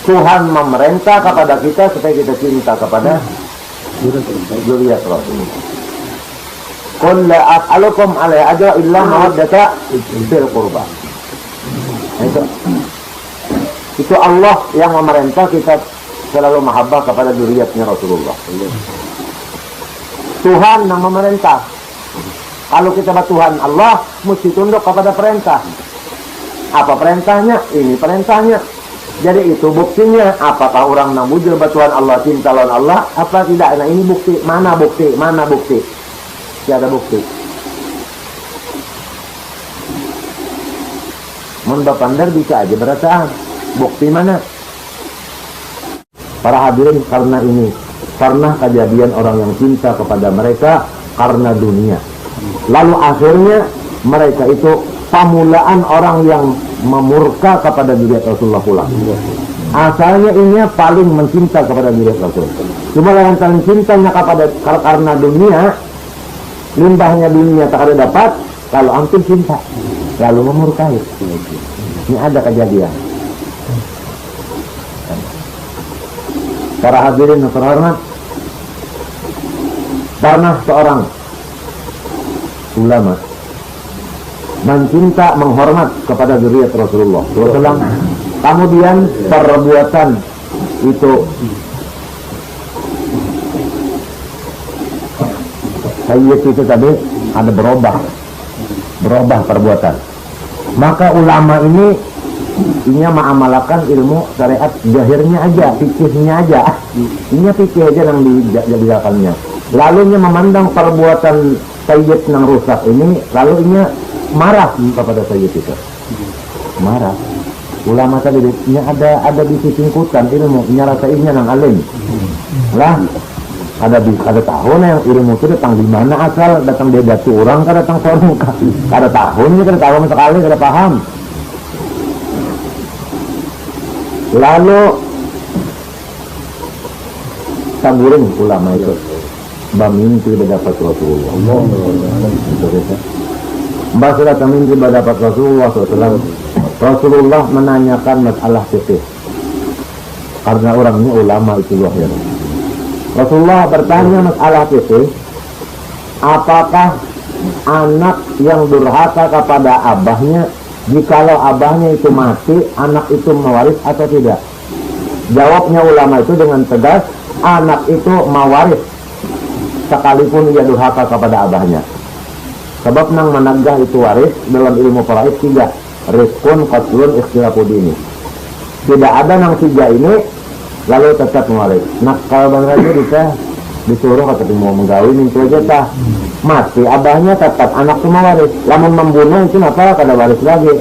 S1: Tuhan memerintah kepada kita supaya kita cinta kepada zuriat Rasulullah. Qul la as'alukum alaihi ajra illa mawaddata fil qurba. Itu Allah yang memerintah kita selalu mahabbah kepada zuriatnya Rasulullah. Tuhan yang memerintah. Kalau kita Tuhan Allah mesti tunduk kepada perintah. Apa perintahnya? Ini perintahnya. Jadi itu buktinya, apakah orang yang bujur batuan Allah, cinta lawan Allah, apa tidak? Nah ini bukti, mana bukti, mana bukti? Tiada bukti. Mun bapandar bisa aja berataan, bukti mana? Para hadirin karena ini, karena kejadian orang yang cinta kepada mereka karena dunia. Lalu akhirnya mereka itu pamulaan orang yang memurka kepada zuriat Rasulullah pula. Asalnya ini paling mencinta kepada zuriat Rasul. Cuma yang paling cintanya kepada karena dunia, limbahnya dunia tak ada dapat, lalu hampir cinta, lalu memurkai. Ini ada kejadian. Para hadirin yang terhormat, pernah seorang ulama mencinta, menghormat kepada zuriat Rasulullah SAW. Kemudian perbuatan itu sayyid itu tadi ada berubah perbuatan. Maka ulama ini mengamalkan ilmu syariat zahirnya aja, fikihnya aja. Ini fikih aja yang dijadikannya. Lalu memandang perbuatan sayyid yang rusak ini, lalu ini marah kepada sayyid itu. Marah. Ulama tadi ini ada di singkutan ilmu, ini rasa ini yang alim. Lah, ada tahun yang ilmu itu datang di mana asal, datang dari jatuh orang, kan datang sorong, ada tahunnya, kada tahu sekali, kada paham. Lalu taguring ulama itu mimpi berdapat Rasulullah. Mbak sudah mimpi berdapat Rasulullah SAW. Rasulullah menanyakan masalah fikih karena orangnya ulama itu luar biasa. Rasulullah bertanya masalah fikih, apakah anak yang durhaka kepada abahnya, jikalau abahnya itu mati, anak itu mewaris atau tidak? Jawabnya ulama itu dengan tegas, anak itu mewaris sekalipun ia durhaka kepada abahnya. Sebab nang menagah itu waris dalam ilmu faraid 3, rizqun, qatlun, ikhtilafudini. Tidak ada nang 3 ini lalu tetap mewaris. Nah kalau bang Raja bisa disuruh kata mau menggawin itu aja tah mati abahnya tetap anak itu mewaris. Lamun membunuh itu apa kada waris lagi.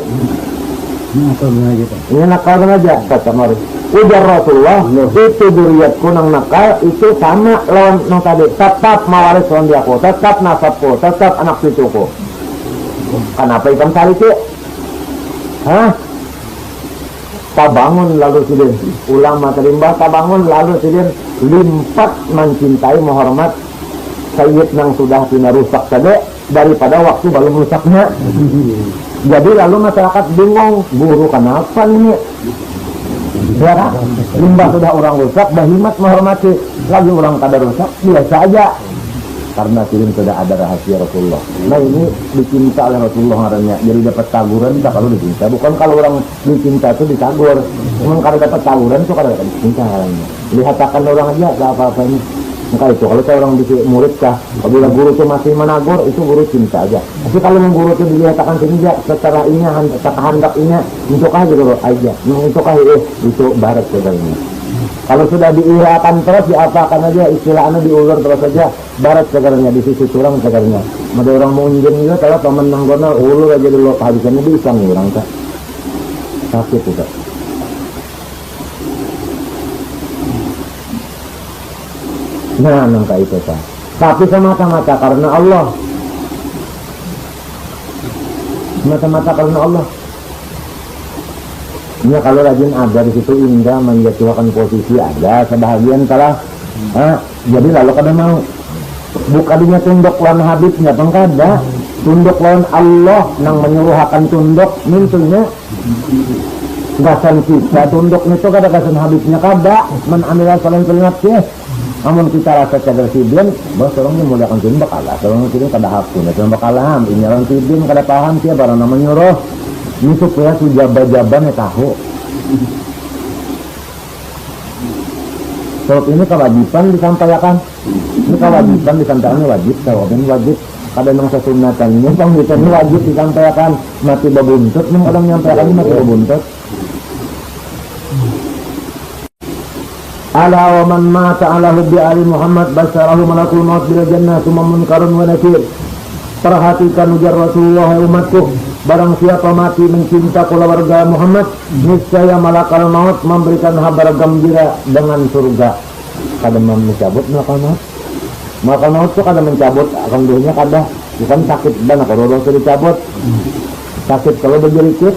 S1: Ini nakal aja tetap mewaris. Ujar Rasulullah itu duriatku nang nakal itu sama lawan nang tadi tetap mewaris lawan diaku, tetap nasabku, tetap anak cucuku. Kenapa ikan sari itu? Hah? Tabangun lalu sidin ulama terimbah tabangun lalu sidin limpat mencintai menghormat sayyid nang sudah tina rusak tadi daripada waktu belum rusaknya. Jadi lalu masyarakat bingung, guru kenapa ini? Ya, limbah sudah orang rusak, bahimat menghormati, lagi orang kada rusak biasa aja. Karena film sudah ada rahasia Rasulullah. Nah ini dicinta oleh Rasulullah ngarannya. Jadi dapat taguran tak kalau dicinta. Bukan kalau orang dicinta itu ditagur. Memang kalau dapat taguran itu kada dapat dicinta ngarannya. Lihatakan orang aja tak apa-apa ini. Maka itu kalau saya orang bisa murid kah, apabila guru itu masih menagur itu guru cinta aja. Tapi kalau guru itu dilihatkan sini aja secara ini hendak ini untuk aja dulu aja. Untuk aja itu barat sebenarnya. Kalau sudah diirakan terus diapakan aja istilahnya diulur terus saja barat segarnya di sisi curang segarnya. Ada orang mau unjun juga kalau paman nanggona ulur aja dulu kehabisannya bisa ngurang tak sakit juga. Nah nangka itu tak. Tapi semata-mata karena Allah. Semata-mata karena Allah. Ya kalau rajin ada di situ indah menjatuhkan posisi ada sebahagian kalah. Jadi lalu kada mau. Bukannya tunduk lawan Habibnya pengkada, tunduk lawan Allah nang menyuruhakan tunduk mintunya. Gasan kita tunduk itu kada gasan Habibnya kada men amila salam nafsi. Namun kita rasa cadar sidin, bos orangnya muliakan tunduk Allah. Orang sidin kada hafun, kada bakalam. Ini orang sidin kada paham dia barang nama nyuruh. Ini supaya si jaban-jabannya tahu. Sebab ini kewajiban disampaikan. Ini kewajiban disampaikan wajib. Ini wajib. Kada nang sesunatan ini panggitan ini wajib disampaikan. Mati babuntut, nang orang nyampaikan ini mati babuntut. Ala wa man mata ala hubbi ali Muhammad basyarahu malakul maut bil jannah summa munkarun wa nakir. Perhatikan ujar Rasulullah umatku, barang siapa mati mencinta keluarga Muhammad, niscaya malakal maut memberikan kabar gembira dengan surga. Kada mencabut malakal maut. Malakal maut itu kada mencabut, akan dunia kada, bukan sakit dan kalau itu dicabut. Sakit kalau berjerikit.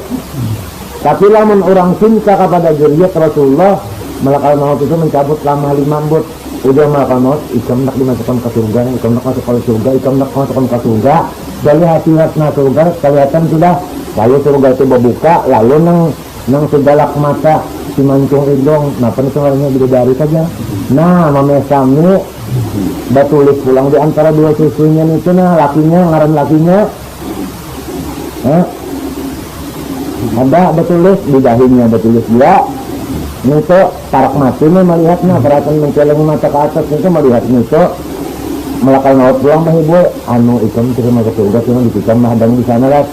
S1: Tapi lamun orang cinta kepada zuriat Rasulullah, malakal maut itu mencabut lama 5 but. Udah malakal maut, ikam nak dimasukkan ke surga, ikam nak masuk ke surga, ikam nak masukkan ke surga. Dari hati-hati surga kelihatan sudah. Lalu surga itu berbuka, lalu nang segalak mata si mancung hidung, napa itu orangnya bidadari saja. Nah, mamesami batulis pulang di antara dua susunya itu nah lakinya ngaran lakinya. Ada batulis di dahinya batulis dia. Ini tuh tarak mati nih melihatnya, perhatian menceleng mata ke atas itu melihat ini tuh malakal maut pulang menghibur anu ikam kira masuk surga cuma dipikam mahadang di sana lah.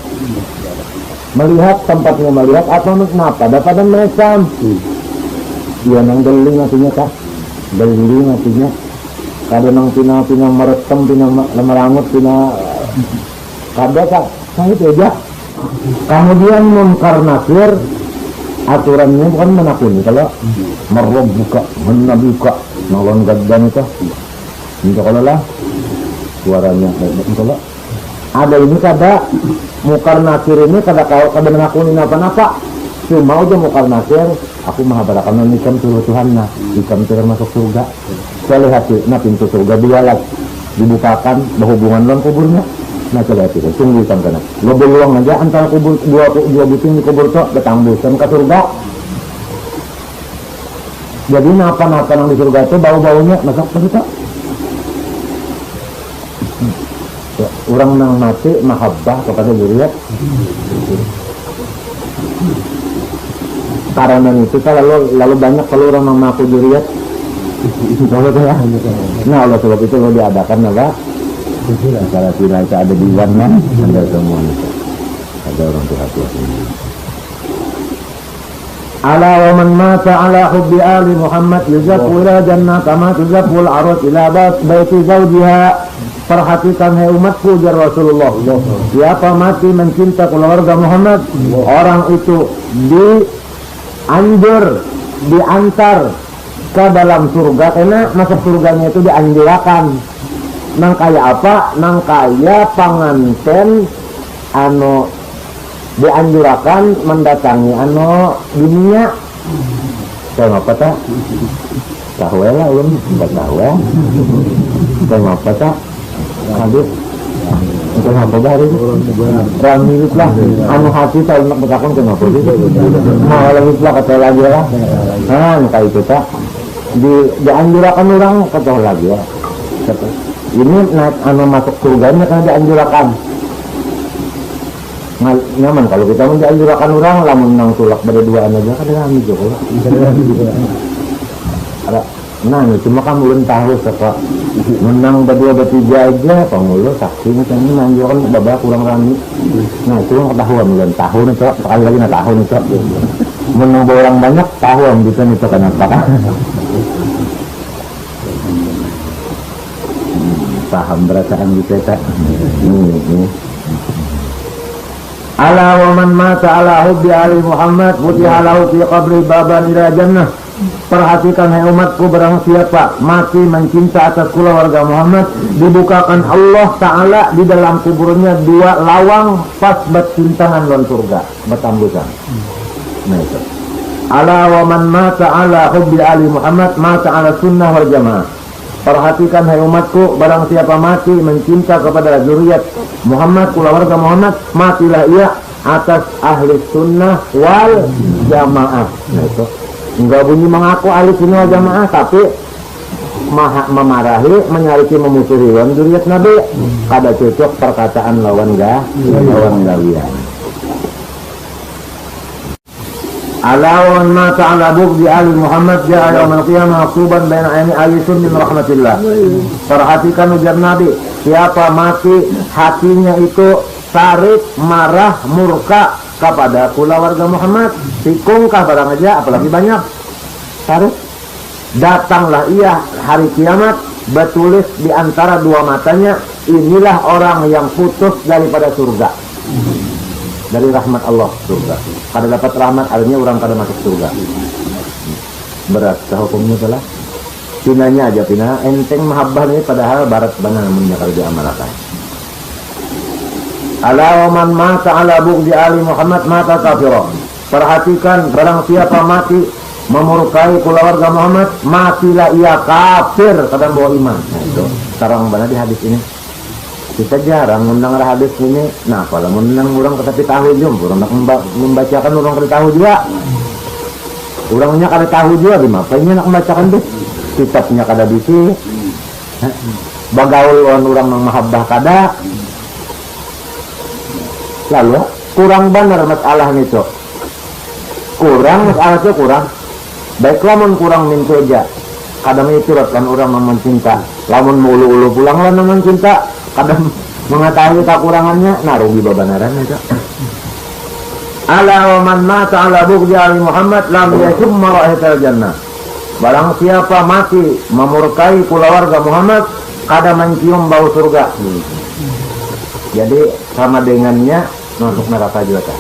S1: Melihat tempatnya melihat apa kenapa dapat mereka. Iya nang deling artinya kah? Deling artinya kada nang pina meretem pina merangut pina kada kah? Saya itu aja. Kemudian munkar nakir aturannya bukan menakuni kalau merrob buka menabuka nolong gadan itu itu kalau lah suaranya kalau ada ini kada mukar nakir ini kada menakuni apa-apa cuma aja mukar nakir aku maha barakan ikam suruh Tuhan nah ikam termasuk surga solihati, nah pintu surga dua lagi dibukakan berhubungan dengan kuburnya. Nah coba itu tunggukan karena lo beluang aja antara kubur dua biting di kubur tuh betambuskan ke surga. Jadi napa yang di surga itu bau-baunya masuk ke kita. Orang nang mati mahabbah kepada zuriat. Karena itu lalu banyak kalau orang nang mengaku zuriat. Nah oleh sebab itu lo diadakan apa? Acara tidak ada di warna ada semua ada orang tua hati-hati. Ala wa man mata ala hubbi ali Muhammad yuzafu ila jannah kama tuzafu al-arut ila baiti zawjiha. Perhatikan hai umatku jar Rasulullah, siapa mati mencinta keluarga Muhammad, orang itu diantar ke dalam surga, karena masuk surganya itu dianjurakan. Nang kaya apa? Nang kaya panganten anu dianjurakan mendatangi anu dunia. Saya apa tak? Tahu lah ulun, enggak tahu ya. Saya apa tak? Hadis. Itu apa baru? Orang hidup lah. Anu hati saya nak berkakon kenapa itu? Mau lagi lah kata lagi lah. Nah, kayak itu tak. Dianjurakan orang kata lagi ya. Ini anu masuk surganya kan dianjurakan. Nyaman kalau kita mau dianjurakan orang lamun nang tulak berduaan aja kan rame juga. Nah, cuma kamu belum tahu sepak menang berdua bertiga aja pengulu saksi macam ini menanjurkan babak kurang rame. Nah, itu ketahuan belum tahu nih cok, sekali lagi nak tahu nih cok. Menang orang banyak tahuan gitu nih cok kenapa kan? Paham perasaan kita tak? Ini. Ala wa man mata ala hubbi ali Muhammad futiha lahu fi qabri baban ila jannah. Perhatikan hai umatku, barang siapa mati mencinta atas keluarga Muhammad, dibukakan Allah Ta'ala di dalam kuburnya dua lawang pas bercintangan lawan surga bertambusan. Nah itu. Ala wa man mata ala hubbi ali Muhammad mata ala sunnah wal jamaah. Perhatikan hai umatku, barang siapa mati mencinta kepada zuriat Muhammad, keluarga Muhammad, matilah ia atas ahli sunnah wal jamaah. Nah itu. Enggak bunyi mengaku ahli sunnah wal jamaah, tapi memarahi, menyariki, memusuhi lawan zuriat Nabi. Kada cocok perkataan lawan gawian. Alawan mata ala bugdi ali Muhammad ja'a yawmal qiyamah maktuban baina ayni ayyisun min rahmatillah. Perhatikan ujar Nabi, siapa mati hatinya itu sarik, marah, murka kepada keluarga Muhammad, tikungkah barang aja apalagi banyak sarik, datanglah ia hari kiamat bertulis di antara dua matanya, inilah orang yang putus daripada surga, dari rahmat Allah surga. Kada dapat rahmat artinya orang kada masuk surga. Berat hukumnya telah pinanya aja pina enteng mahabbah ini, padahal barat benar namanya kalau diamalkan. Ala wa man mata ala bugdi ali Muhammad mata kafirah. Perhatikan, barang siapa mati memurkai keluarga Muhammad, matilah ia kafir, kadang bawa iman. Nah itu sekarang benar di hadis ini. Kita jarang mendengar hadis ini. Nah, kalau menang orang tetapi tahu juga, orang nak membacakan orang kada tahu juga. Orangnya kada tahu juga, dimapainya nak membacakan deh. Kitabnya kada bisi. Bagaul orang nang mahabbah kada. Lalu kurang benar masalah itu. Kurang masalah itu kurang. Baiklah mun kurang minta aja. Kadang itu kan orang yang mencinta. Lamun mulu-ulu pulang lah yang mencinta. Kadang mengetahui kekurangannya, nah rugi babanaran itu. Ala wa man mata ala bugdi ali Muhammad lam yashumma ra'ihatal jannah. Barang siapa mati memurkai keluarga Muhammad, kada mencium bau surga. Jadi sama dengannya masuk neraka juga.